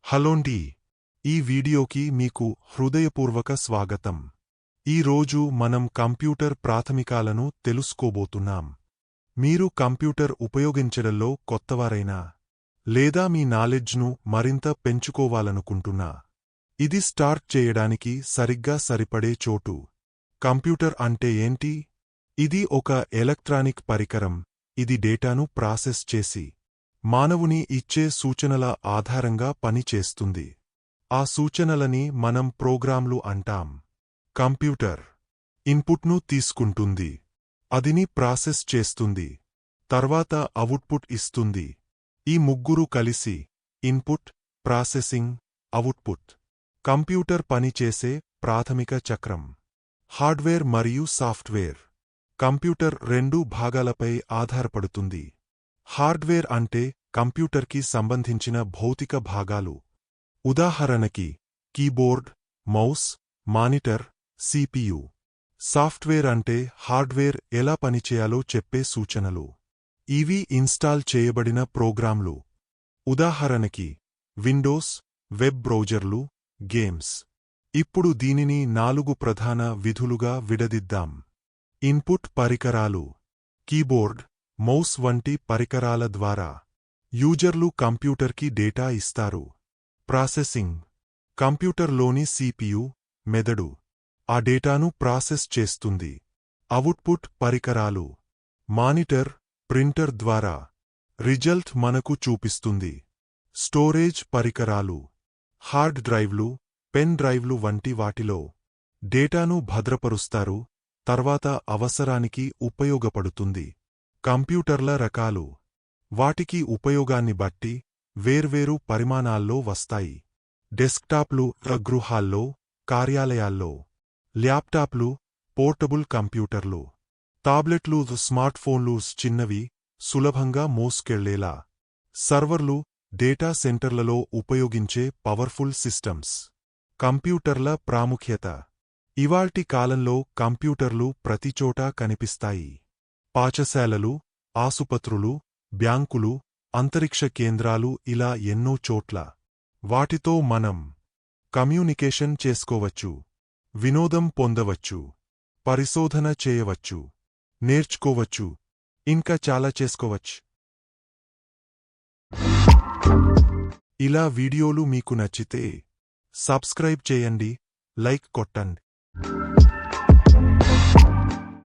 హలోండి. ఈ వీడియోకి మీకు హృదయపూర్వక స్వాగతం. ఈ రోజు మనం కంప్యూటర్ ప్రాథమికాలను తెలుసుకోబోతున్నాం. మీరు కంప్యూటర్ ఉపయోగించడంలో కొత్తవారైనా లేదా మీ నాలెడ్జ్ను మరింత పెంచుకోవాలనుకుంటున్నా ఇది స్టార్ట్ చేయడానికి సరిగ్గా సరిపడే చోటు. కంప్యూటర్ అంటే ఏంటి? ఇది ఒక ఎలక్ట్రానిక్ పరికరం. ఇది డేటాను ప్రాసెస్ చేసి మానవుని ఇచ్చే సూచనల ఆధారంగా పని చేస్తుంది. ఆ సూచనలని మనం ప్రోగ్రాంలు అంటాం. కంప్యూటర్ ఇన్పుట్ను తీసుకుంటుంది, అదిని ప్రాసెస్ చేస్తుంది, తర్వాత అవుట్పుట్ ఇస్తుంది. ఈ ముగ్గురు కలిసి ఇన్పుట్, ప్రాసెసింగ్, అవుట్పుట్ కంప్యూటర్ పనిచేసే ప్రాథమిక చక్రం. హార్డ్వేర్ మరియు సాఫ్ట్వేర్. కంప్యూటర్ రెండు భాగాలపై ఆధారపడుతుంది. హార్డ్వేర్ అంటే కంప్యూటర్కి సంబంధించిన భౌతిక భాగాలు. ఉదాహరణకి keyboard, mouse, monitor, CPU. Software అంటే హార్డ్వేర్ ఎలా పనిచేయాలో చెప్పే సూచనలు. ఇవి ఇన్స్టాల్ చేయబడిన ప్రోగ్రాంలు. ఉదాహరణకి విండోస్, వెబ్ బ్రౌజర్లు, గేమ్స్. ఇప్పుడు దీనిని 4 ప్రధాన విధులుగా విడదిద్దాం. ఇన్పుట్ పరికరాలు. కీబోర్డ్, మౌస్ వంటి పరికరాల ద్వారా యూజర్లు కంప్యూటర్కి డేటా ఇస్తారు. ప్రాసెసింగ్. కంప్యూటర్లోని సిపియు, మెదడు ఆ డేటాను ప్రాసెస్ చేస్తుంది. అవుట్పుట్ పరికరాలు. మానిటర్, ప్రింటర్ ద్వారా రిజల్ట్ మనకు చూపిస్తుంది. స్టోరేజ్ పరికరాలు. హార్డ్ డ్రైవ్లు, పెన్ డ్రైవ్లు వంటి వాటిలో డేటాను భద్రపరుస్తారు, తర్వాత అవసరానికి ఉపయోగపడుతుంది. కంప్యూటర్ల రకాలు. వాటికి ఉపయోగాన్ని బట్టి వేర్వేరు పరిమాణాల్లో వస్తాయి. డెస్క్టాప్లు గృహాల్లో, కార్యాలయాల్లో. ల్యాప్టాప్లు, పోర్టబుల్ కంప్యూటర్లు. టాబ్లెట్లు, స్మార్ట్ఫోన్లు చిన్నవి, సులభంగా మోసుకెళ్లేలా. సర్వర్లు, డేటా సెంటర్లలో ఉపయోగించే పవర్ఫుల్ సిస్టమ్స్. కంప్యూటర్ల ప్రాముఖ్యత. ఇవాల్టి కాలంలో కంప్యూటర్లు ప్రతిచోటా కనిపిస్తాయి. పాఠశాలలు, ఆసుపత్రులు, బ్యాంకులు, అంతరిక్ష కేంద్రాలు ఇలా ఎన్నో చోట్ల. వాటితో మనం కమ్యూనికేషన్ చేసుకోవచ్చు, వినోదం పొందవచ్చు, పరిశోధన చేయవచ్చు, నేర్చుకోవచ్చు, ఇంకా చాలా చేసుకోవచ్చు. ఇలా వీడియోలు మీకు నచ్చితే సబ్స్క్రైబ్ చేయండి, లైక్ కొట్టండి.